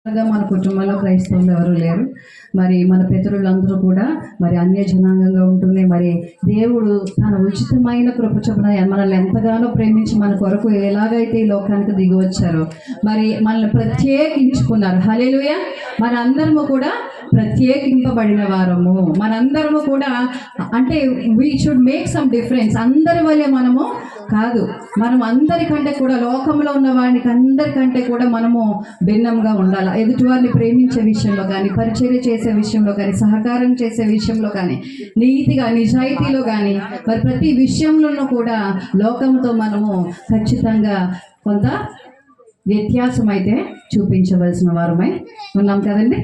మన కుటుంబంలో క్రైస్తవులు ఎవరు లేరు. మరి మన పితరులందరూ కూడా మరి అన్య జనాంగంగా ఉంటుంది. మరి దేవుడు తన ఉచితమైన కృప చొప్పున మనల్ని ఎంతగానో ప్రేమించి మన కొరకు ఎలాగైతే ఈ లోకానికి దిగి వచ్చారో మరి మనల్ని ప్రత్యేకించుకున్నారు. హల్లెలూయా. మనందరము కూడా ప్రత్యేకింపబడిన వారము. మనందరము కూడా అంటే we should make some difference. అందరి వల్లే మనము కాదు, మనం అందరికంటే కూడా లోకంలో ఉన్న వాడికి అందరికంటే కూడా మనము భిన్నంగా ఉండాలి. ఎదుటివారిని ప్రేమించే విషయంలో కానీ, పరిచర్య చేసే విషయంలో కానీ, సహకారం చేసే విషయంలో కానీ, నీతిగా నిజాయితీలో కానీ, మరి ప్రతి విషయంలోనూ కూడా లోకంతో మనము ఖచ్చితంగా కొంత వ్యత్యాసం అయితే చూపించవలసిన వారమై ఉన్నాం కదండి.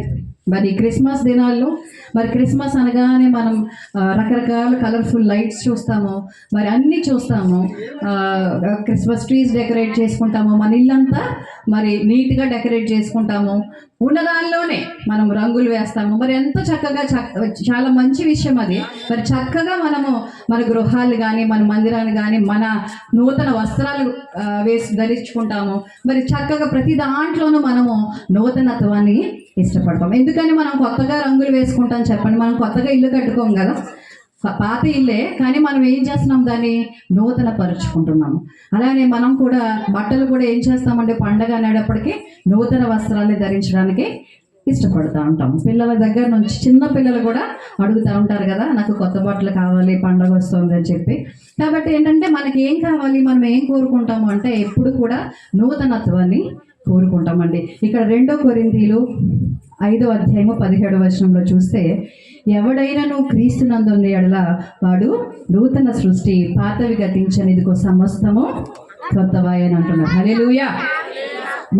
మరి క్రిస్మస్ దినాల్లో మరి క్రిస్మస్ అనగానే మనం రకరకాల కలర్ఫుల్ లైట్స్ చూస్తాము, మరి అన్నీ చూస్తాము. క్రిస్మస్ ట్రీస్ డెకరేట్ చేసుకుంటాము, మన ఇల్లంతా మరి నీట్గా డెకరేట్ చేసుకుంటాము. ఉన్నదానిలోనే మనం రంగులు వేస్తాము. మరి ఎంతో చక్కగా చాలా మంచి విషయం అది. మరి చక్కగా మనము మన గృహాలు కానీ, మన మందిరాన్ని కానీ, మన నూతన వస్త్రాలు ధరించుకుంటాము. మరి చక్కగా ప్రతి దాంట్లోనూ మనము నూతనత్వాన్ని ఇష్టపడతాం. ఎందుకని మనం కొత్తగా రంగులు వేసుకుంటాం చెప్పండి? మనం కొత్తగా ఇల్లు కట్టుకోం కదా, పాత ఇల్లే, కానీ మనం ఏం చేస్తున్నాం, దాన్ని నూతన పరుచుకుంటున్నాము. అలానే మనం కూడా బట్టలు కూడా ఏం చేస్తామంటే పండగ అనేటప్పటికీ నూతన వస్త్రాన్ని ధరించడానికి ఇష్టపడుతూ ఉంటాము. పిల్లల దగ్గర నుంచి చిన్న పిల్లలు కూడా అడుగుతూ ఉంటారు కదా, నాకు కొత్త బట్టలు కావాలి, పండగ వస్తుంది అని చెప్పి. కాబట్టి ఏంటంటే మనకి ఏం కావాలి, మనం ఏం కోరుకుంటాము అంటే ఎప్పుడు కూడా నూతనత్వాన్ని కోరుకుంటామండి. ఇక్కడ 2 కొరింథీలు 5వ అధ్యాయము 17వ వచనంలో చూస్తే, ఎవడైనాను క్రీస్తునందున్న యెడల వాడు నూతన సృష్టి, పాతవి గతించని, ఇదిగో సమస్తము క్రొత్తవాయి అని అంటున్నారు. హల్లెలూయా.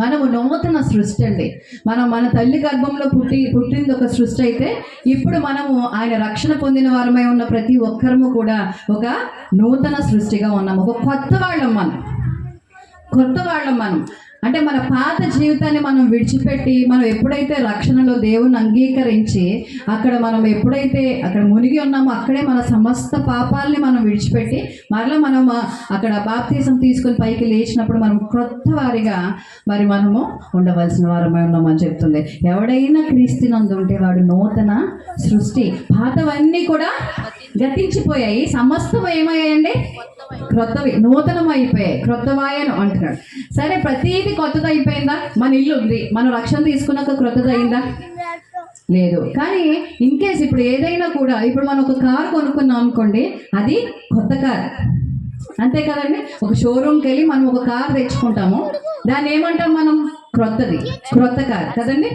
మనము నూతన సృష్టి అండి. మనం మన తల్లి గర్భంలో పుట్టింది ఒక సృష్టి అయితే, ఇప్పుడు మనము ఆయన రక్షణ పొందిన వారమై ఉన్న ప్రతి ఒక్కరము కూడా ఒక నూతన సృష్టిగా ఉన్నాము. ఒక కొత్త వాళ్ళం మనం. అంటే మన పాత జీవితాన్ని మనం విడిచిపెట్టి, మనం ఎప్పుడైతే రక్షణలో దేవుని అంగీకరించి మనం ఎప్పుడైతే అక్కడ మునిగి ఉన్నామో, అక్కడే మన సమస్త పాపాలని మనం విడిచిపెట్టి మరలా మనం అక్కడ బాప్తిసం తీసుకొని పైకి లేచినప్పుడు మనం క్రొత్త వారిగా మరి మనము ఉండవలసిన వారమై ఉన్నామని చెప్తుంది. ఎవడైనా క్రీస్తునందు ఉంటే వాడు నూతన సృష్టి, పాతవన్నీ కూడా గతించిపోయాయి, సమస్తం ఏమయ్యాయండి, క్రొత్తవి, నూతనం అయిపోయాయి, క్రొత్తవాయను అంటున్నాడు. సరే, ప్రతిదీ కొత్తది అయిపోయిందా? మన ఇల్లు ఉంది, మనం రక్షణ తీసుకున్నాక క్రొత్తది అయిందా? లేదు. కానీ ఇన్ కేస్ ఇప్పుడు ఏదైనా కూడా, ఇప్పుడు మనం ఒక కారు కొనుక్కున్నాం అనుకోండి, అది కొత్త కారు, అంతే కదండి. ఒక షోరూమ్కి వెళ్ళి మనం ఒక కారు తెచ్చుకుంటాము, దాన్ని ఏమంటాం మనం? క్రొత్త కారు కదండి.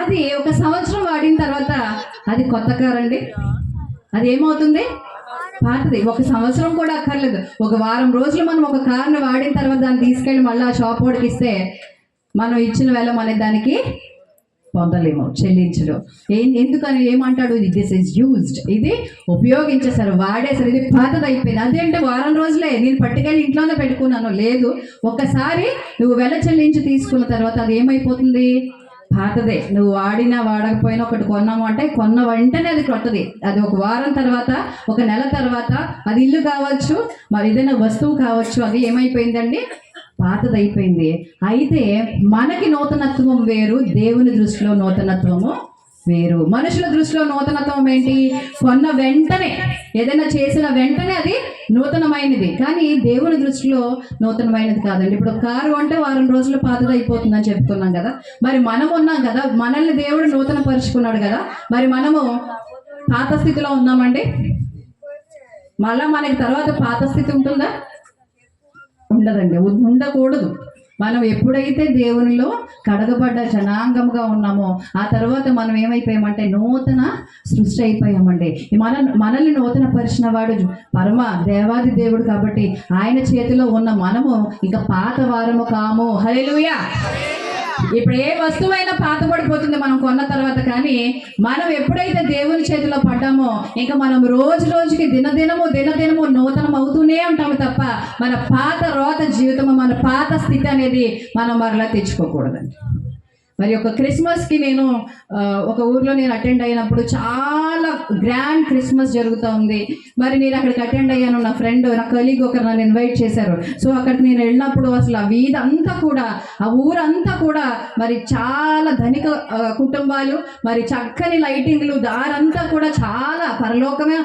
అది 1 సంవత్సరం వాడిన తర్వాత అది కొత్త కారు అండి. అది ఏమవుతుంది? పాతది. 1 సంవత్సరం కూడా అక్కర్లేదు, 1 వారం రోజులు మనం ఒక కార్ని వాడిన తర్వాత దాన్ని తీసుకెళ్ళి మళ్ళీ ఆ షాప్ వాడికి ఇస్తే మనం ఇచ్చిన వేళ మన దానికి పొందలేము, చెల్లించడు. ఎందుకని? ఏమంటాడు? దిస్ ఈజ్ యూజ్డ్, ఇది ఉపయోగించేసారు, వాడేసారు, ఇది పాతది అయిపోయింది. అదేంటే వారం రోజులే నేను పట్టుకెళ్ళి ఇంట్లోనే పెట్టుకున్నాను. లేదు, ఒక్కసారి నువ్వు వెల చెల్లించి తీసుకున్న తర్వాత అది ఏమైపోతుంది? పాతదే. నువ్వు వాడినా వాడకపోయినా ఒకటి కొన్నాము అంటే కొన్న వెంటనే అది కొత్తది. అది 1 వారం తర్వాత, 1 నెల తర్వాత, అది ఇల్లు కావచ్చు, మరి ఏదైనా వస్తువు కావచ్చు, అది ఏమైపోయిందండి? పాతదైపోయింది. అయితే మనకి నూతనత్వం వేరు, దేవుని దృష్టిలో నూతనత్వము వేరు. మనుషుల దృష్టిలో నూతనత్వం ఏంటి? కొన్న వెంటనే, ఏదైనా చేసిన వెంటనే అది నూతనమైనది. కానీ దేవుని దృష్టిలో నూతనమైనది కాదండి. ఇప్పుడు కారు అంటే వారం రోజులు పాతది అయిపోతుందని చెప్తున్నాం కదా. మరి మనం ఉన్నాం కదా, మనల్ని దేవుడు నూతన పరుచుకున్నాడు కదా, మరి మనము పాత స్థితిలో ఉన్నామండి. మళ్ళా మనకి తర్వాత పాత స్థితి ఉంటుందా? ఉండదండి, ఉండకూడదు. మనం ఎప్పుడైతే దేవునిలో కడగబడ్డ జనాంగంగా ఉన్నామో, ఆ తర్వాత మనం ఏమైపోయామంటే నూతన సృష్టి అయిపోయామండి. మనల్ని నూతన పరిచిన వాడు పరమ దేవాది దేవుడు కాబట్టి ఆయన చేతిలో ఉన్న మనము ఇక పాత వారము కాము. హల్లెలూయా. ఇప్పుడు ఏ వస్తువైనా పాత పడిపోతుంది మనం కొన్న తర్వాత, కానీ మనం ఎప్పుడైతే దేవుని చేతిలో పడ్డామో ఇంకా మనం రోజుకి దినదినము నూతనం అవుతూనే ఉంటాము తప్ప మన పాత రోత జీవితము, మన పాత స్థితి అనేది మనం మరలా తెచ్చుకోకూడదండి. మరి ఒక క్రిస్మస్కి నేను ఒక ఊర్లో నేను అటెండ్ అయినప్పుడు చాలా గ్రాండ్ క్రిస్మస్ జరుగుతూ ఉంది. మరి నేను అక్కడికి అటెండ్ అయ్యాను. నా ఫ్రెండ్, నా కలీగ్ ఒకరు నన్ను ఇన్వైట్ చేశారు. సో అక్కడికి నేను వెళ్ళినప్పుడు అసలు ఆ వీధి అంతా కూడా, ఆ ఊరంతా కూడా మరి చాలా ధనిక కుటుంబాలు, మరి చక్కని లైటింగ్లు, దారంతా కూడా చాలా పరలోకమే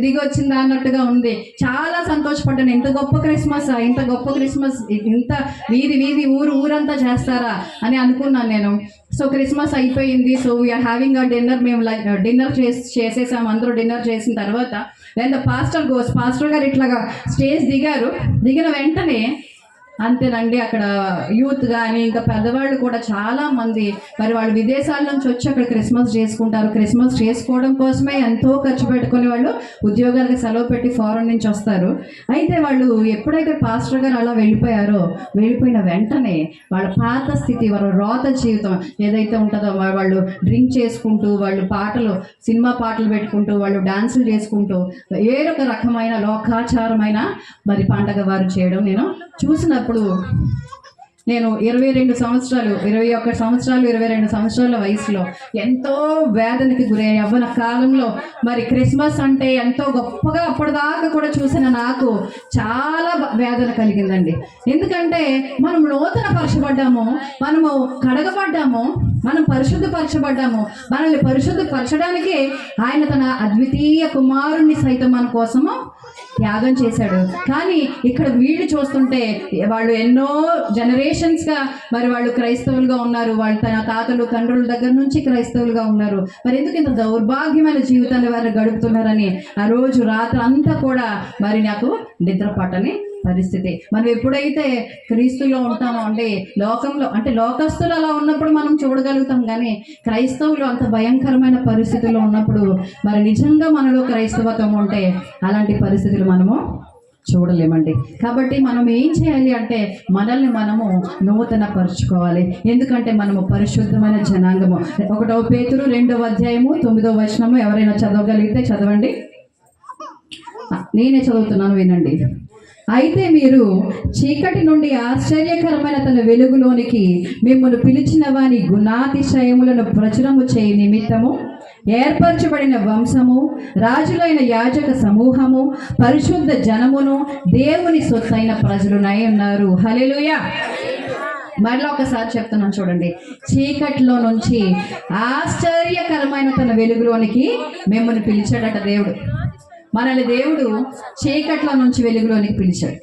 దిగి వచ్చింది అన్నట్టుగా ఉంది. చాలా సంతోషపడ్డాను. ఇంత గొప్ప క్రిస్మస్, ఇంత గొప్ప క్రిస్మస్, ఇంత వీధి వీధి ఊరంతా చేస్తారా అని అనుకున్నాను నేను. సో క్రిస్మస్ అయిపోయింది. So we're having a dinner. మేము డిన్నర్ చేసేసాము. అందరూ డిన్నర్ చేసిన తర్వాత వెన్ ద పాస్టర్ గారు ఇట్లాగా స్టేజ్ దిగిన వెంటనే అంతేనండి, అక్కడ యూత్ కానీ ఇంకా పెద్దవాళ్ళు కూడా చాలా మంది మరి వాళ్ళు విదేశాల నుంచి వచ్చి అక్కడ క్రిస్మస్ చేసుకుంటారు. క్రిస్మస్ చేసుకోవడం కోసమే ఎంతో ఖర్చు పెట్టుకుని వాళ్ళు ఉద్యోగాలకు సెలవు పెట్టి ఫారెన్ నుంచి వస్తారు. అయితే వాళ్ళు ఎప్పుడైతే పాస్టర్ గారు అలా వెళ్ళిపోయిన వెంటనే వాళ్ళ పాత స్థితి, వాళ్ళ రోత జీవితం ఏదైతే ఉంటుందో, వాళ్ళు డ్రింక్ చేసుకుంటూ, వాళ్ళు సినిమా పాటలు పెట్టుకుంటూ, వాళ్ళు డాన్సులు చేసుకుంటూ వేరొక రకమైన లోకాచారమైన మరి పండగ వారు చేయడం నేను చూసినప్పుడు, నేను 21 సంవత్సరాల వయసులో ఎంతో వేదనకి గురయ్యే యవ్వన కాలంలో మరి క్రిస్మస్ అంటే ఎంతో గొప్పగా అప్పటిదాకా కూడా చూసిన నాకు చాలా వేదన కలిగిందండి. ఎందుకంటే మనం నూతన పరచబడ్డాము, మనము కడగబడ్డాము, మనం పరిశుద్ధపరచబడ్డాము. మనల్ని పరిశుద్ధపరచడానికి ఆయన తన అద్వితీయ కుమారుణ్ణి సైతం మన కోసము త్యాగం చేశాడు. కానీ ఇక్కడ వీళ్ళు చూస్తుంటే వాళ్ళు ఎన్నో జనరేషన్స్గా మరి వాళ్ళు క్రైస్తవులుగా ఉన్నారు. వాళ్ళు తన తాతలు తండ్రుల దగ్గర నుంచి క్రైస్తవులుగా ఉన్నారు. మరి ఎందుకు ఇంత దౌర్భాగ్యమైన జీవితాన్ని వారు గడుపుతున్నారని ఆ రోజు రాత్రి అంతా కూడా మరి నాకు నిద్ర పట్టని పరిస్థితి. మనం ఎప్పుడైతే క్రీస్తులో ఉంటామో అంటే లోకంలో, అంటే లోకస్తులు అలా ఉన్నప్పుడు మనం చూడగలుగుతాం, కానీ క్రైస్తవులు అంత భయంకరమైన పరిస్థితుల్లో ఉన్నప్పుడు మరి నిజంగా మనలో క్రైస్తవత్వం ఉంటే అలాంటి పరిస్థితులు మనము చూడలేమండి. కాబట్టి మనం ఏం చేయాలి అంటే మనల్ని మనము నూతన పరుచుకోవాలి. ఎందుకంటే మనము పరిశుద్ధమైన జనాంగము. 1 పేతురు 2వ అధ్యాయము 9వ వచనము ఎవరైనా చదవగలిగితే చదవండి. నేనే చదువుతున్నాను, వినండి. అయితే మీరు చీకటి నుండి ఆశ్చర్యకరమైన తన వెలుగులోనికి మిమ్మల్ని పిలిచిన వాని గుణాతిశయములను ప్రచురము చేయ నిమిత్తము ఏర్పరచబడిన వంశము, రాజులైన యాజక సమూహము, పరిశుద్ధ జనమును, దేవుని సొత్తైన ప్రజలునై ఉన్నారు. హల్లెలూయా. మరలా ఒకసారి చెప్తున్నాను చూడండి. చీకటిలో నుంచి ఆశ్చర్యకరమైన తన వెలుగులోనికి మిమ్మల్ని పిలిచాడట దేవుడు. మనల్ని దేవుడు చీకట్ల నుంచి వెలుగులోనికి పిలిచాడు.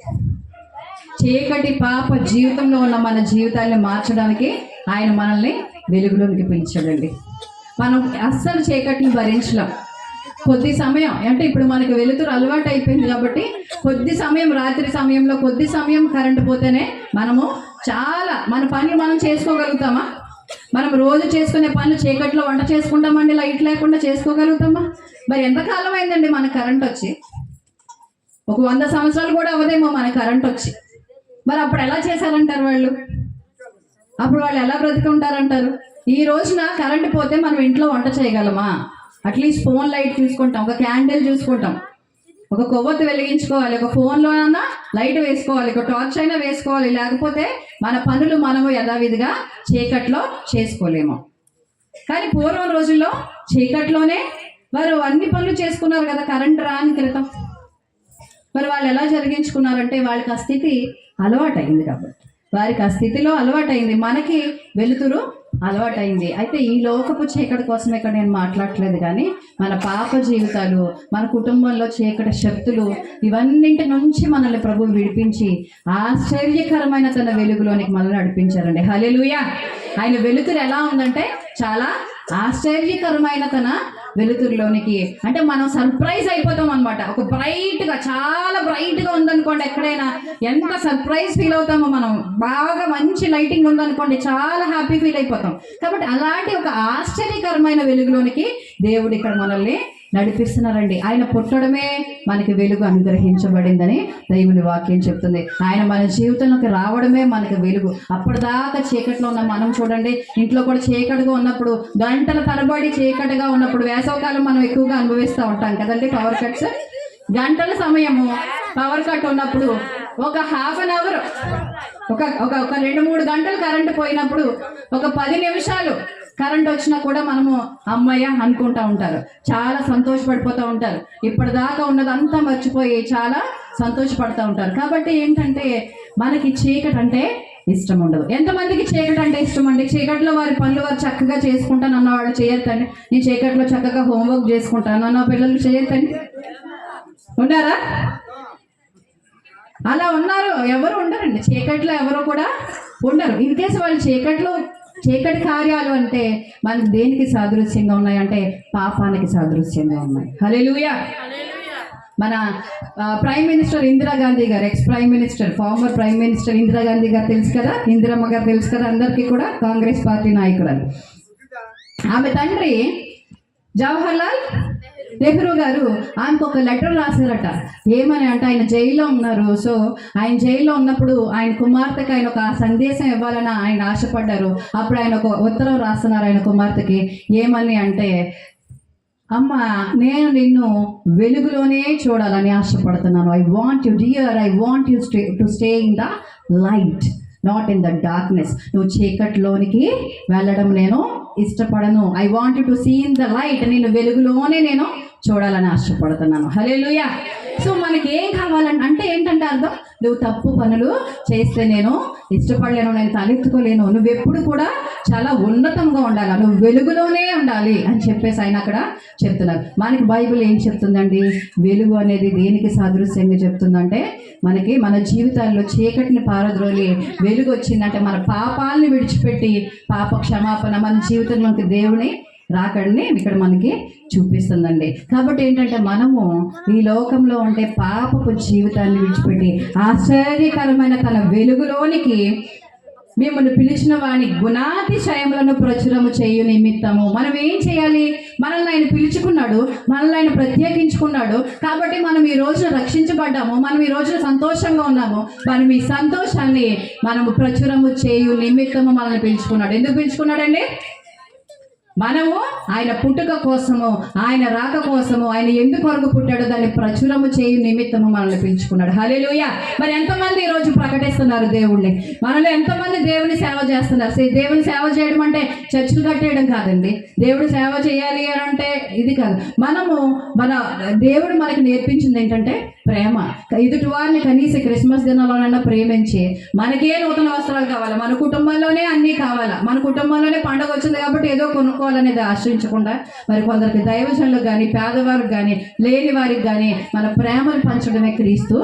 చీకటి పాప జీవితంలో ఉన్న మన జీవితాన్ని మార్చడానికి ఆయన మనల్ని వెలుగులోనికి పిలిచాడండి. మనం అస్సలు చీకటిని భరించలేం. కొద్ది సమయం అంటే ఇప్పుడు మనకి వెలుతురు అలవాటు అయిపోయింది కాబట్టి కొద్ది సమయం, రాత్రి సమయంలో కొద్ది సమయం కరెంటు పోతేనే మనము చాలా మన పనులు మనం చేసుకోగలుగుతామా? మనం రోజు చేసుకునే పనులు చీకట్లో వంట చేసుకుంటామండి, లైట్ లేకుండా చేసుకోగలుగుతామా? మరి ఎంతకాలం అయిందండి మన కరెంట్ వచ్చి? ఒక 100 సంవత్సరాలు కూడా అవ్వదేమో మన కరెంట్ వచ్చి. మరి అప్పుడు ఎలా చేశారంటారు వాళ్ళు? అప్పుడు వాళ్ళు ఎలా బ్రతికుంటారంటారు? ఈ రోజున కరెంట్ పోతే మనం ఇంట్లో వంట చేయగలమా? అట్లీస్ట్ ఫోన్ లైట్ చూసుకుంటాం, ఒక క్యాండిల్ చూసుకుంటాం, ఒక కొవ్వొత్తి వెలిగించుకోవాలి, ఒక ఫోన్లోనైనా లైట్ వేసుకోవాలి, ఒక టార్చ్ అయినా వేసుకోవాలి. లేకపోతే మన పనులు మనము యథావిధిగా చీకట్లో చేసుకోలేము. కానీ పూర్వం రోజుల్లో చీకట్లోనే వారు అన్ని పనులు చేసుకున్నారు కదా, కరెంట్ రాని క్రితం. మరి వాళ్ళు ఎలా జరిగించుకున్నారంటే వాళ్ళకి ఆ స్థితి అలవాటైంది కాబట్టి, వారికి ఆ స్థితిలో అలవాటైంది. మనకి వెలుతురు అలవాటైంది. అయితే ఈ లోకపు చీకటి కోసం ఇక్కడ నేను మాట్లాడట్లేదు, కానీ మన పాప జీవితాలు, మన కుటుంబంలో చీకటి శక్తులు, ఇవన్నింటి నుంచి మనల్ని ప్రభువు విడిపించి ఆశ్చర్యకరమైన తన వెలుగులోనికి మనల్ని నడిపించారండి. హల్లెలూయా. ఆయన వెలుతురు ఎలా ఉందంటే చాలా ఆశ్చర్యకరమైన తన వెలుతురులోనికి, అంటే మనం సర్ప్రైజ్ అయిపోతాం అనమాట. ఒక బ్రైట్గా, చాలా బ్రైట్గా ఉందనుకోండి, ఎక్కడైనా ఎంత సర్ప్రైజ్ ఫీల్ అవుతామో మనం. బాగా మంచి లైటింగ్ ఉందనుకోండి, చాలా హ్యాపీ ఫీల్ అయిపోతాం. కాబట్టి అలాంటి ఒక ఆశ్చర్యకరమైన వెలుగులోనికి దేవుడు ఇక్కడ మనల్ని నడిపిస్తున్నారండి. ఆయన పుట్టడమే మనకి వెలుగు అనుగ్రహించబడిందని దేవుని వాక్యం చెప్తుంది. ఆయన మన జీవితంలోకి రావడమే మనకి వెలుగు. అప్పటిదాకా చీకట్లో ఉన్న మనం చూడండి, ఇంట్లో కూడా చీకటిగా ఉన్నప్పుడు, గంటల తరబడి చీకటిగా ఉన్నప్పుడు, వేసవకాలం మనం ఎక్కువగా అనుభవిస్తూ ఉంటాం కదండి పవర్ కట్స్. గంటల సమయము పవర్ కట్ ఉన్నప్పుడు ఒక 1/2 అవర్ ఒక ఒక ఒక 2-3 గంటలు కరెంటు పోయినప్పుడు ఒక 10 నిమిషాలు కరెంట్ వచ్చినా కూడా మనము అమ్మయ్య అనుకుంటా ఉంటారు, చాలా సంతోషపడిపోతూ ఉంటారు. ఇప్పటిదాకా ఉన్నదంతా మర్చిపోయి చాలా సంతోషపడుతూ ఉంటారు. కాబట్టి ఏంటంటే మనకి చీకటి అంటే ఇష్టం ఉండదు. ఎంతమందికి చీకటి అంటే ఇష్టం అండి? చీకట్లో వారి పనులు వారు చక్కగా చేసుకుంటాను అన్న వాళ్ళు చేయొద్దండి. నేను చీకట్లో చక్కగా హోంవర్క్ చేసుకుంటాను అన్న పిల్లలు చేయొద్దండి. ఉన్నారా? అలా ఉన్నారు? ఎవరు ఉండరండి చీకట్లో, ఎవరు కూడా ఉండరు. ఇన్ కేసు వాళ్ళు చీకటి కార్యాలు అంటే మనకి దేనికి సాదృశ్యంగా ఉన్నాయి అంటే పాపానికి సాదృశ్యంగా ఉన్నాయి. హల్లెలూయా. మన ప్రైమ్ మినిస్టర్ ఇందిరాగాంధీ గారు, X prime minister, farmer prime minister Indira Gandhi గారు తెలుసు కదా, ఇందిరమ్మ గారు తెలుసు కదా అందరికీ కూడా, కాంగ్రెస్ పార్టీ నాయకురాలు. ఆమె తండ్రి జవహర్లాల్ నెహ్రూ గారు ఆయనకు ఒక లెటర్ రాశారట. ఏమని అంటే ఆయన జైల్లో ఉన్నారు. సో ఆయన జైల్లో ఉన్నప్పుడు ఆయన కుమార్తెకి ఆయన ఒక సందేశం ఇవ్వాలని ఆయన ఆశపడ్డారు. అప్పుడు ఆయన ఒక ఉత్తరం రాస్తున్నారు ఆయన కుమార్తెకి. ఏమని అంటే, అమ్మ నేను నిన్ను వెలుగులోనే చూడాలని ఆశపడుతున్నాను. I want you dear, I want you to stay in the light, not in the darkness. నువ్వు చీకట్లోనికి వెళ్ళడం నేను ఇష్టపడను. I want to see in the light, నేను వెలుగులోనే నేను చూడాలని ఆశపడుతున్నాను. హల్లెలూయా. సో మనకి ఏం కావాలంటే అంటే ఏంటంటే అర్థం, నువ్వు తప్పు పనులు చేస్తే నేను ఇష్టపడలేను, నేను తలెత్తుకోలేను, నువ్వు ఎప్పుడు కూడా చాలా ఉన్నతంగా ఉండాలి, నువ్వు వెలుగులోనే ఉండాలి అని చెప్పేసి ఆయన అక్కడ చెప్తున్నారు. మనకి బైబిల్ ఏం చెప్తుందండి? వెలుగు అనేది దేనికి సాదృశ్యంగా చెప్తుందంటే మనకి మన జీవితాల్లో చీకటిని పారద్రోలి వెలుగు వచ్చిందంటే మన పాపాలని విడిచిపెట్టి పాప క్షమాపణ మన జీవితంలోకి దేవుని రాకడిని ఇక్కడ మనకి చూపిస్తుందండి. కాబట్టి ఏంటంటే మనము ఈ లోకంలో ఉంటే పాపపు జీవితాన్ని విడిచిపెట్టి ఆశ్చర్యకరమైన తన వెలుగులోనికి మిమ్మల్ని పిలిచిన వాని గుణాతిశయములను ప్రచురము చేయు నిమిత్తము మనం ఏం చేయాలి? మనల్ని ఆయన పిలుచుకున్నాడు, మనల్ని ఆయన ప్రత్యేకించుకున్నాడు. కాబట్టి మనం ఈ రోజున రక్షించబడ్డాము, మనం ఈ రోజున సంతోషంగా ఉన్నాము. మనం ఈ సంతోషాన్ని మనము ప్రచురము చేయు నిమిత్తము మనల్ని పిలుచుకున్నాడు. ఎందుకు పిలుచుకున్నాడండి? మనము ఆయన పుట్టుక కోసము, ఆయన రాక కోసము, ఆయన ఎందుకు కొరకు పుట్టాడో దాన్ని ప్రచురము చేయు నిమిత్తము మనల్ని పిలుచుకున్నాడు. హల్లెలూయా. మరి ఎంతమంది ఈరోజు ప్రకటిస్తున్నారు దేవుణ్ణి? మనలో ఎంతమంది దేవుని సేవ చేస్తున్నారు? దేవుని సేవ చేయడం అంటే చర్చిలు కట్టేయడం కాదండి. దేవుడు సేవ చేయాలి అని అంటే ఇది కాదు. మన దేవుడు మనకి నేర్పించింది ఏంటంటే ప్రేమ. ఎదుటి వారిని కనీసం క్రిస్మస్ దినాల్లోనైనా ప్రేమించి, మనకే నూతన వస్త్రాలు కావాలి, మన కుటుంబంలోనే అన్నీ కావాలా, మన కుటుంబంలోనే పండుగ వచ్చింది కాబట్టి ఏదో కొనుక్కోవాలనేది ఆశ్రయించకుండా మరి కొందరికి దైవజనులకు కానీ పేదవారికి కానీ లేని వారికి కానీ మన ప్రేమను పంచడమే క్రీస్తు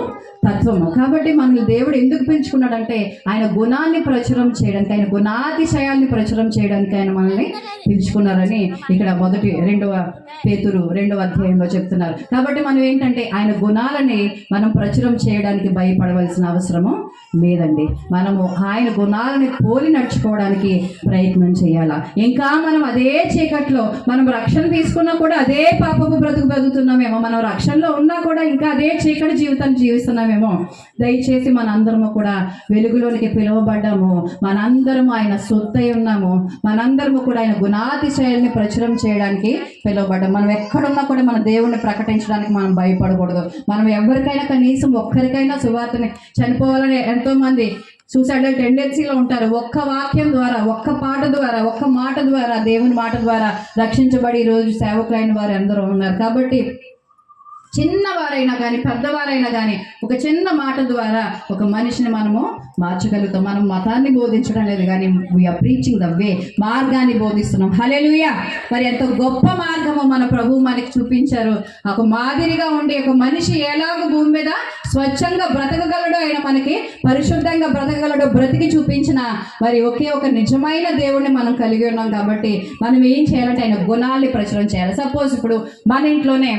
తత్వము. కాబట్టి మనల్ని దేవుడు ఎందుకు పెంచుకున్నాడంటే ఆయన గుణాన్ని ప్రచురం చేయడానికి, ఆయన గుణాతిశయాల్ని ప్రచురం చేయడానికి ఆయన మనల్ని పిలుచుకున్నారని ఇక్కడ 2వ పేతురు 2వ అధ్యాయంలో చెప్తున్నారు. కాబట్టి మనం ఏంటంటే ఆయన గుణాలని మనం ప్రచురం చేయడానికి భయపడవలసిన అవసరము లేదండి. మనము ఆయన గుణాలని పోలి నడుచుకోవడానికి ప్రయత్నం చేయాలా. ఇంకా మనం అదే చీకట్లో మనం రక్షణ తీసుకున్నా కూడా అదే పాపపు బ్రతుకుతున్నామేమో, మనం రక్షణలో ఉన్నా కూడా ఇంకా అదే చీకటి జీవితాన్ని జీవిస్తున్నామేమో. దయచేసి మనందరము కూడా వెలుగులోనికి పిలువబడ్డాము, మనందరము ఆయన సొత్తై ఉన్నాము, మనందరము కూడా ఆయన గుణాతిశయాల్ని ప్రచురం చేయడానికి పిలువబడ్డాము. మనం ఎక్కడున్నా కూడా మన దేవుణ్ణి ప్రకటించడానికి మనం భయపడకూడదు. మనం ఎవరికైనా కనీసం ఒక్కరికైనా సువార్తని, చనిపోవాలని ఎంతోమంది సూసైడల్ టెండెన్సీలో ఉంటారు. ఒక్క వాక్యం ద్వారా, ఒక్క పాట ద్వారా, ఒక్క మాట ద్వారా, దేవుని మాట ద్వారా రక్షించబడి ఈరోజు సేవకులైన వారు ఎందరో ఉన్నారు. కాబట్టి చిన్నవారైనా కానీ పెద్దవారైనా కానీ ఒక చిన్న మాట ద్వారా ఒక మనిషిని మనము మార్చగలుగుతాం. మనం మతాన్ని బోధించడం లేదు కానీ వీఆర్ ప్రీచింగ్ ద వే, మార్గాన్ని బోధిస్తున్నాం. హల్లెలూయా. మరి ఎంత గొప్ప మార్గము మన ప్రభువు మనకి చూపించారు. ఒక మాదిరిగా ఉండి ఒక మనిషి ఎలాగో భూమి మీద స్వచ్ఛంగా బ్రతకగలడో, ఆయన మనకి పరిశుద్ధంగా బ్రతకగలడో బ్రతికి చూపించిన మరి ఒకే ఒక నిజమైన దేవుణ్ణి మనం కలిగి ఉన్నాం. కాబట్టి మనం ఏం చేయాలంటే ఆయన గుణాల్ని ప్రచురం చేయాలి. సపోజ్ ఇప్పుడు మన ఇంట్లోనే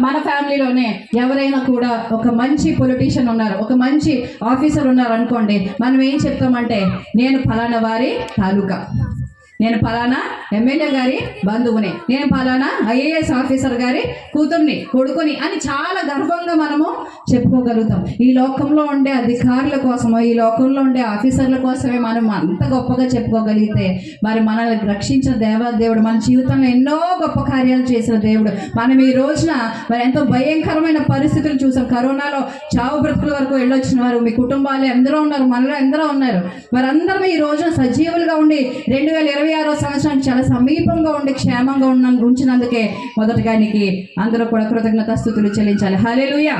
మన ఫ్యామిలీలోనే ఎవరైనా కూడా ఒక మంచి పొలిటీషియన్ ఉన్నారు, ఒక మంచి ఆఫీసర్ ఉన్నారు అనుకోండి, మనం ఏం చెప్తామంటే నేను ఫలానా వారి తాలూకా, నేను పలానా ఎమ్మెల్యే గారి బంధువుని, నేను పలానా ఐఏఎస్ ఆఫీసర్ గారి కూతుర్ని, కొడుకుని అని చాలా గర్వంగా మనము చెప్పుకోగలుగుతాం. ఈ లోకంలో ఉండే అధికారుల కోసమో, ఈ లోకంలో ఉండే ఆఫీసర్ల కోసమే మనం అంత గొప్పగా చెప్పుకోగలిగితే మరి మనల్ని రక్షించిన దేవాదేవుడు, మన జీవితంలో ఎన్నో గొప్ప కార్యాలు చేసిన దేవుడు. మనం ఈ రోజున మరి ఎంతో భయంకరమైన పరిస్థితులు చూసాం. కరోనాలో చావు బ్రతుకుల వరకు వెళ్ళొచ్చిన వారు, మీ కుటుంబాలు ఎందరో ఉన్నారు, మనలో ఎందరో ఉన్నారు. మరి అందరం ఈ రోజున సజీవులుగా ఉండి 2026 సంవత్సరానికి చాలా సమీపంగా ఉండి క్షేమంగా ఉంచినందుకే మొదటగా నీకు అందరూ కూడా కృతజ్ఞతాస్తుతులు చెల్లించాలి. హల్లెలూయా.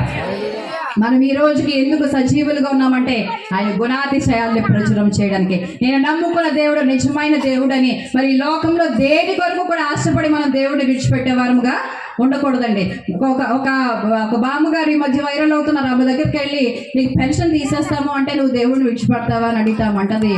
మనం ఈ రోజుకి ఎందుకు సజీవులుగా ఉన్నామంటే ఆయన గుణాతిశయాల్ని ప్రచురం చేయడానికి. నేను నమ్ముకున్న దేవుడు నిజమైన దేవుడని మరి ఈ లోకంలో దేని కొరకు కూడా ఆశపడి మనం దేవుడిని విడిచిపెట్టేవారముగా ఉండకూడదండి. ఒక బామ్మగారు ఈ మధ్య వైరల్ అవుతున్నారు. ఆమె దగ్గరికి వెళ్ళి నీకు పెన్షన్ తీసేస్తాము అంటే నువ్వు దేవుడిని విడిచిపెడతావా అని అడుగుతామంటది.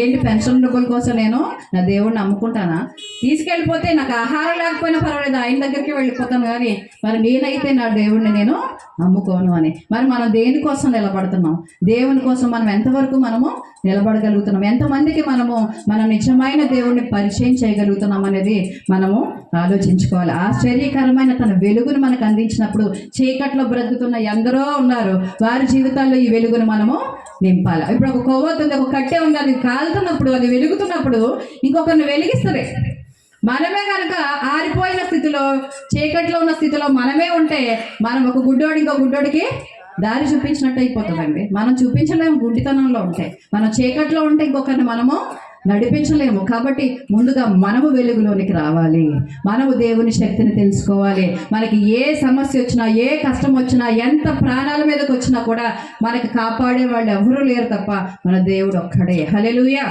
ఏంటి పెన్షన్ డబ్బుల కోసం నేను నా దేవుడిని నమ్ముకుంటానా? తీసుకెళ్ళిపోతే నాకు ఆహారం లేకపోయినా పర్వాలేదు, ఆయన దగ్గరికి వెళ్ళిపోతాను, కానీ మరి నేనైతే నా దేవుడిని నేను నమ్ముకోను అని. మరి మనం దేనికోసం నిలబడుతున్నాం? దేవుని కోసం మనం ఎంతవరకు మనము నిలబడగలుగుతున్నాం? ఎంతమందికి మనము మన నిజమైన దేవుడిని పరిచయం చేయగలుగుతున్నాం అనేది మనము ఆలోచించుకోవాలి. ఆశ్చర్యకరమైన తన వెలుగును మనకు అందించినప్పుడు చీకట్లో బ్రతుకుతున్న ఎందరో ఉన్నారు, వారి జీవితాల్లో ఈ వెలుగును మనము నింపాలి. ఇప్పుడు ఒక కొవ్వొత్తి ఉంది, ఒక కట్టె ఉంది, అది కాలుతున్నప్పుడు, అది వెలుగుతున్నప్పుడు ఇంకొకరిని వెలిగిస్తుంది. మనమే కనుక ఆరిపోయిన స్థితిలో, చీకట్లో ఉన్న స్థితిలో మనమే ఉంటే మనం ఒక గుడ్డోడి ఇంకో గుడ్డోడికి దారి చూపించినట్టు అయిపోతుందండి. మనం చూపించలేము గుడ్డితనంలో ఉంటే. మనం చీకట్లో ఉంటే ఇంకొకరిని మనము నడిపించలేము. కాబట్టి ముందుగా మనము వెలుగులోనికి రావాలి, మనము దేవుని శక్తిని తెలుసుకోవాలి. మనకి ఏ సమస్య వచ్చినా, ఏ కష్టం వచ్చినా, ఎంత ప్రాణాల మీదకి వచ్చినా కూడా మనకి కాపాడే వాళ్ళు ఎవరూ లేరు తప్ప మన దేవుడు ఒక్కడే. హల్లెలూయా.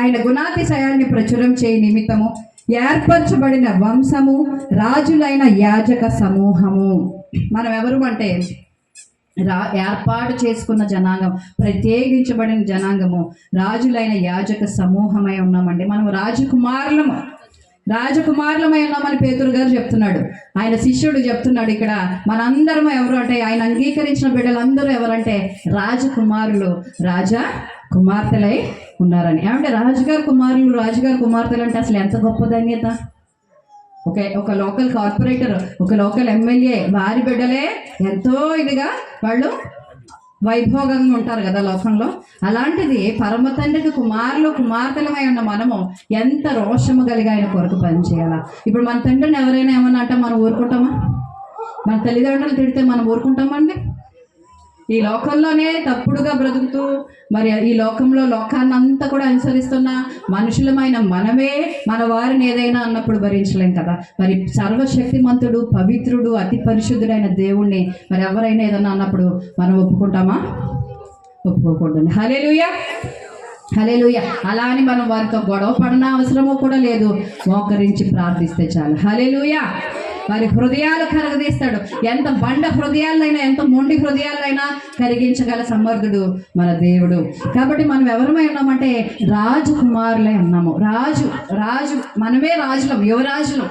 ఆయన గుణాతిశయాల్ని ప్రచురం చేయ నిమిత్తము ఏర్పరచబడిన వంశము, రాజులైన యాజక సమూహము. మనం ఎవరు అంటే ఏర్పాటు చేసుకున్న జనాంగం, ప్రత్యేకించబడిన జనాంగము, రాజులైన యాజక సమూహమై ఉన్నామండి. మనం రాజకుమారులమై ఉన్నామని పేతురు గారు చెప్తున్నాడు. ఆయన శిష్యుడు చెప్తున్నాడు ఇక్కడ మనందరం ఎవరు అంటే ఆయన అంగీకరించిన బిడ్డలందరూ ఎవరంటే రాజకుమారులు, రాజా కుమార్తెలై ఉన్నారని. ఏమంటే రాజుగారు కుమారులు, రాజుగారు కుమార్తెలు అంటే అసలు ఎంత గొప్ప ధన్యత. ఒక లోకల్ కార్పొరేటర్, ఒక లోకల్ ఎమ్మెల్యే, వారి బిడ్డలే ఎంతో ఇదిగా వాళ్ళు వైభోగంగా ఉంటారు కదా లోకంలో. అలాంటిది పరమ తండ్రికి కుమారులు కుమార్తెలమై ఉన్న మనము ఎంత రోషము కలిగి ఆయన కొరకు పనిచేయాలా. ఇప్పుడు మన తండ్రిని ఎవరైనా ఏమన్నా అంటే మనం ఊరుకుంటామా? మన తల్లిదండ్రులు తిడితే మనం ఊరుకుంటామండి? ఈ లోకంలోనే తప్పుడుగా బ్రతుకుతూ మరి ఈ లోకాన్ని అంతా కూడా అనుసరిస్తున్న మనుషులమైన మనమే మన వారిని ఏదైనా అన్నప్పుడు భరించలేం కదా. మరి సర్వశక్తిమంతుడు, పవిత్రుడు, అతి పరిశుద్ధుడైన దేవుణ్ణి మరి ఎవరైనా ఏదన్నా అన్నప్పుడు మనం ఒప్పుకుంటామా? ఒప్పుకోకూడదు. హల్లెలూయా. హల్లెలూయా. అలా అని మనం వారితో గొడవ పడిన అవసరమూ కూడా లేదు. మోకరించి ప్రార్థిస్తే చాలు. హల్లెలూయా. వారి హృదయాలు కరగదీస్తాడు. ఎంత బండ హృదయాలైనా, ఎంత మొండి హృదయాలైనా కరిగించగల సమర్థుడు మన దేవుడు. కాబట్టి మనం ఎవరమై ఉన్నామంటే రాజకుమారులై ఉన్నాము. రాజు మనమే రాజులం, యువరాజులం.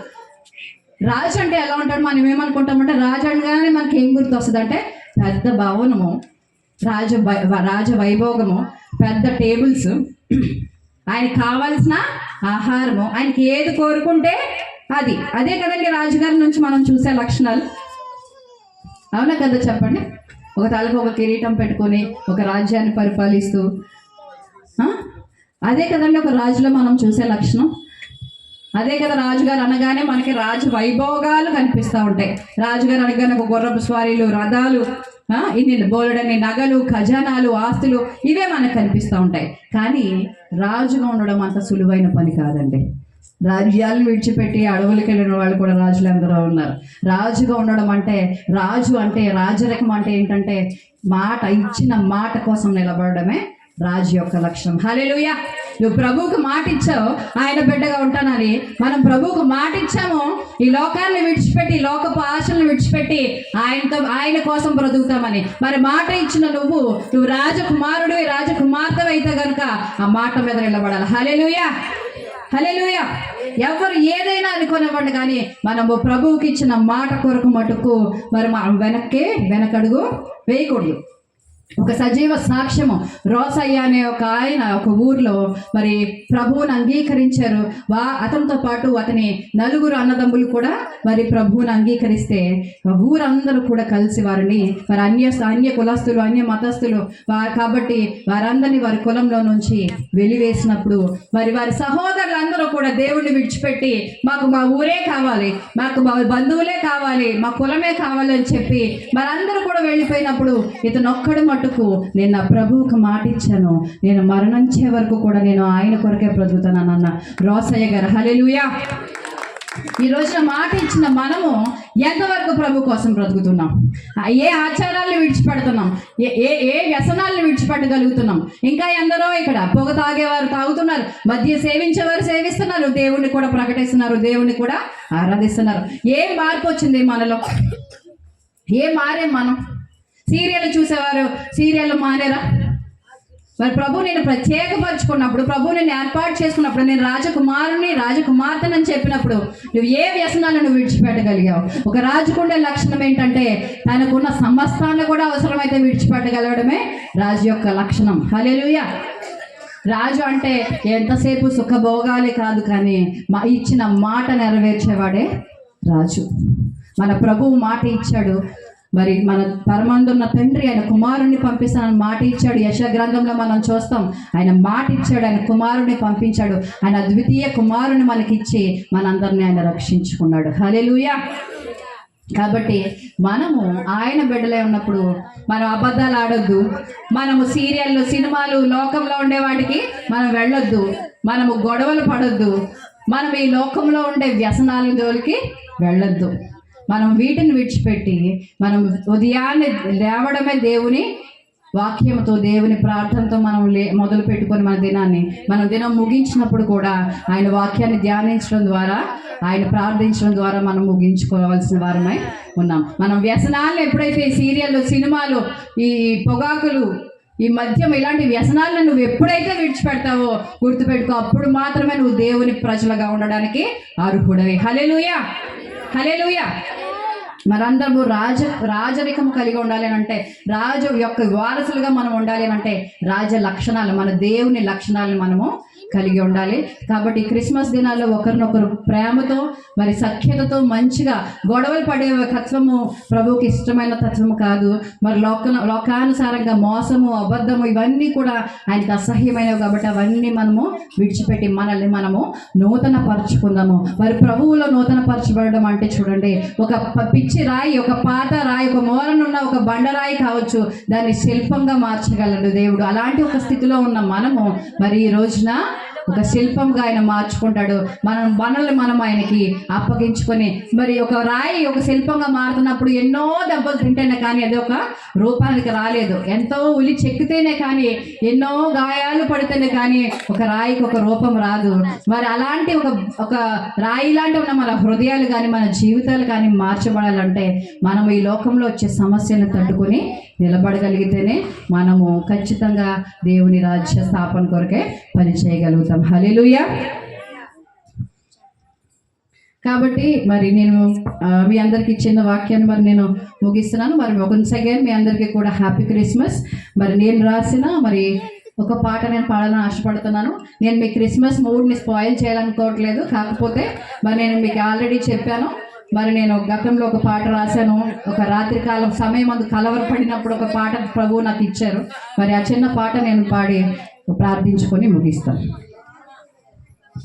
రాజు అంటే ఎలా ఉంటాడు? మనం ఏమనుకుంటామంటే రాజు అనగానే మనకి ఏం గుర్తు వస్తుంది అంటే పెద్ద భవనము, రాజ వైభోగము, పెద్ద టేబుల్స్, ఆయనకి కావాల్సిన ఆహారము, ఆయనకి ఏది కోరుకుంటే అదే కదండి రాజుగారి నుంచి మనం చూసే లక్షణాలు. అవునా కదా చెప్పండి? ఒక తలకు ఒక కిరీటం పెట్టుకొని ఒక రాజ్యాన్ని పరిపాలిస్తూ, అదే కదండి ఒక రాజులో మనం చూసే లక్షణం. అదే కదా రాజుగారు అనగానే మనకి రాజ వైభోగాలు కనిపిస్తూ ఉంటాయి. రాజుగారు అనగానే ఒక గుర్రపు స్వారీలు, రథాలు, ఇన్ని బోలెడన్ని నగలు, ఖజానాలు, ఆస్తులు, ఇవే మనకు కనిపిస్తూ ఉంటాయి. కానీ రాజుగా ఉండడం అంత సులువైన పని కాదండి. రాజ్యాలను విడిచిపెట్టి అడవులకు వెళ్ళిన వాళ్ళు కూడా రాజులు ఎందరో ఉన్నారు. రాజుగా ఉండడం అంటే, రాజరికం అంటే ఏంటంటే ఇచ్చిన మాట కోసం నిలబడమే రాజు యొక్క లక్ష్యం. హల్లెలూయా. నువ్వు ప్రభువుకు మాట ఇచ్చావు ఆయన బిడ్డగా ఉంటానని. మనం ప్రభువుకు మాట ఇచ్చాము, ఈ లోకాన్ని విడిచిపెట్టి, లోకపు ఆశలను విడిచిపెట్టి ఆయన కోసం బ్రతుకుతామని. మరి మాట ఇచ్చిన నువ్వు రాజకుమారుడు, రాజకుమార్తె అయితే కనుక ఆ మాట మీద నిలబడాలి. హల్లెలూయా. హల్లెలూయా. ఎవరు ఏదైనా అనుకోనివ్వండి, కానీ మనము ప్రభువుకి ఇచ్చిన మాట కొరకు మటుకు మరి మనం వెనకడుగు వేయకూడదు. ఒక సజీవ సాక్ష్యము. రోసయ్య అనే ఒక ఆయన ఒక ఊర్లో మరి ప్రభువుని అంగీకరించారు. అతనితో పాటు అతని నలుగురు అన్నదమ్ములు కూడా మరి ప్రభువుని అంగీకరిస్తే ఊరందరూ కూడా కలిసి వారిని మరి అన్య కులస్తులు అన్య మతస్థులు కాబట్టి వారందరినీ వారి కులంలో నుంచి వెలివేసినప్పుడు మరి వారి సహోదరులందరూ కూడా దేవుణ్ణి విడిచిపెట్టి మాకు మా ఊరే కావాలి, మాకు మా బంధువులే కావాలి, మా కులమే కావాలి అని చెప్పి మరందరూ కూడా వెళ్ళిపోయినప్పుడు ఇతను ఒక్కడు మటుకు నేను నా ప్రభువుకు మాట ఇచ్చాను, నేను మరణించే వరకు కూడా నేను ఆయన కొరకే బ్రతుకుతాను అన్న రోసయ్య గారు. హల్లెలూయా. ఈ రోజున మాట ఇచ్చిన మనము ఎంతవరకు ప్రభు కోసం బ్రతుకుతున్నాం? ఏ ఆచారాలను విడిచిపెడుతున్నాం? ఏ వ్యసనాలను విడిచిపెట్టగలుగుతున్నాం? ఇంకా ఎందరో ఇక్కడ పొగ తాగేవారు తాగుతున్నారు, మద్య సేవించేవారు సేవిస్తున్నారు, దేవుణ్ణి కూడా ప్రకటిస్తున్నారు, దేవుణ్ణి కూడా ఆరాధిస్తున్నారు. ఏం మార్పు వచ్చింది మనలో? ఏం మారే మనం? సీరియల్ చూసేవారు సీరియల్ మానేరా? మరి ప్రభు నేను ప్రత్యేకపరచుకున్నప్పుడు, ప్రభు నేను ఏర్పాటు చేసుకున్నప్పుడు, నేను రాజకుమారుని రాజకుమార్తెనని చెప్పినప్పుడు నువ్వు ఏ వ్యసనాలను విడిచిపెట్టగలిగావు? ఒక రాజుకుండే లక్షణం ఏంటంటే తనకున్న సమస్తాన్ని కూడా అవసరమైతే విడిచిపెట్టగలగడమే రాజు యొక్క లక్షణం. హల్లెలూయా. రాజు అంటే ఎంతసేపు సుఖభోగాలే కాదు, కానీ ఇచ్చిన మాట నెరవేర్చేవాడే రాజు. మన ప్రభువు మాట ఇచ్చాడు. మరి మన పరమందున్న తండ్రి ఆయన కుమారుణ్ణి పంపిస్తానని మాట ఇచ్చాడు. యెషయా గ్రంథంలో మనం చూస్తాం, ఆయన మాట ఇచ్చాడు, ఆయన కుమారుణ్ణి పంపించాడు, ఆయన అద్వితీయ కుమారుని మనకిచ్చి మనందరినీ ఆయన రక్షించుకున్నాడు. హల్లెలూయా. కాబట్టి మనము ఆయన బిడ్డలే ఉన్నప్పుడు మనం అబద్ధాలు ఆడొద్దు, మనము సీరియళ్ళు సినిమాలు లోకంలో ఉండే వాటికి మనం వెళ్ళొద్దు, మనము గొడవలు పడొద్దు, మనం ఈ లోకంలో ఉండే వ్యసనాల జోలికి వెళ్ళొద్దు. మనం వీటిని విడిచిపెట్టి మనం ఉదయాన్నే లేవడమే దేవుని వాక్యంతో, దేవుని ప్రార్థనతో మనం మొదలు పెట్టుకొని మన దినం ముగించినప్పుడు కూడా ఆయన వాక్యాన్ని ధ్యానించడం ద్వారా, ఆయన ప్రార్థించడం ద్వారా మనం ముగించుకోవాల్సిన వారమై ఉన్నాం. మనం వ్యసనాలను ఎప్పుడైతే సీరియళ్ళు సినిమాలు ఈ పొగాకులు ఈ మద్యం ఇలాంటి వ్యసనాలను నువ్వు ఎప్పుడైతే విడిచిపెడతావో గుర్తుపెట్టుకో, అప్పుడు మాత్రమే నువ్వు దేవుని ప్రజలుగా ఉండడానికి అర్హుడవి. హల్లెలూయా. హల్లెలూయా. మనందరము రాజరికం కలిగి ఉండాలి అని అంటే, రాజు యొక్క వారసులుగా మనం ఉండాలి అని అంటే రాజ లక్షణాలు, మన దేవుని లక్షణాలను మనము కలిగి ఉండాలి. కాబట్టి క్రిస్మస్ దినాల్లో ఒకరినొకరు ప్రేమతో మరి సఖ్యతతో మంచిగా గొడవలు పడే తత్వము ప్రభువుకి ఇష్టమైన తత్వము కాదు. మరి లోకానుసారంగా మోసము అబద్ధము ఇవన్నీ కూడా ఆయనకు అసహ్యమైనవి. కాబట్టి అవన్నీ మనము విడిచిపెట్టి మనల్ని మనము నూతన పరుచుకుందాము. మరి ప్రభువులో నూతన పరచబడడం అంటే చూడండి, ఒక పిచ్చి రాయి, ఒక పాత రాయి, ఒక మూలనున్న ఒక బండరాయి కావచ్చు, దాన్ని శిల్పంగా మార్చగలడు దేవుడు. అలాంటి ఒక స్థితిలో ఉన్న మనము మరి ఈ రోజున ఒక శిల్పంగా ఆయన మార్చుకుంటాడు. మనల్ని మనం ఆయనకి అప్పగించుకొని మరి ఒక రాయి ఒక శిల్పంగా మారుతున్నప్పుడు ఎన్నో దెబ్బలు తింటేనే కానీ అది ఒక రూపానికి రాలేదు. ఎంతో ఉలి చెక్కితేనే కానీ, ఎన్నో గాయాలు పడితేనే కానీ ఒక రాయికి ఒక రూపం రాదు. మరి అలాంటి ఒక రాయి లాంటి ఉన్న మన హృదయాలు కానీ మన జీవితాలు కానీ మార్చబడాలంటే మనం ఈ లోకంలో వచ్చే సమస్యలను తట్టుకొని నిలబడగలిగితేనే మనము ఖచ్చితంగా దేవుని రాజ్య స్థాపన కొరకే పని చేయగలుగుతాం. హల్లెలూయా. కాబట్టి మరి నేను మీ అందరికి ఇచ్చిన వాక్యాన్ని మరి నేను ముగిస్తున్నాను. మరి వన్స్ అగైన్ మీ అందరికీ కూడా హ్యాపీ క్రిస్మస్. మరి నేను రాసిన మరి ఒక పాట నేను పాడాలని ఆశపడుతున్నాను. నేను మీ క్రిస్మస్ మూడ్ని స్పాయిల్ చేయాలనుకోవట్లేదు, కాకపోతే మరి నేను మీకు ఆల్రెడీ చెప్పాను. మరి నేను గతంలో ఒక పాట రాశాను, ఒక రాత్రికాలం సమయం అందు కలవరపడినప్పుడు ఒక పాట ప్రభువు నాకు ఇచ్చారు. మరి ఆ చిన్న పాట నేను పాడి ప్రార్థించుకొని ముగిస్తాను.